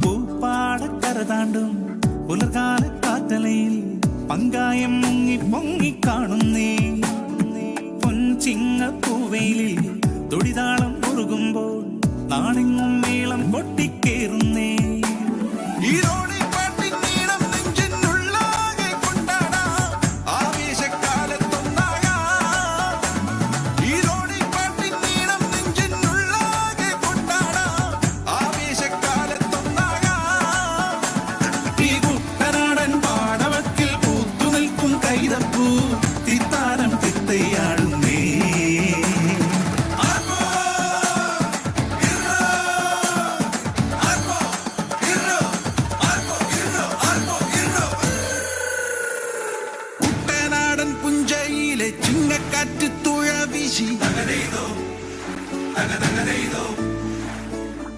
പൂപ്പാടക്കര താണ്ടും പുലർകാല കാറ്റലയിൽ പങ്കായം മുങ്ങി പൊങ്ങി കാണുന്നേ. പൊൻചിങ്ങ പൂവയിലിൽ തൊടിതാളം മുറുകുമ്പോൾ നാടെങ്ങും മേളം പൊട്ടിക്കേറുന്നേ.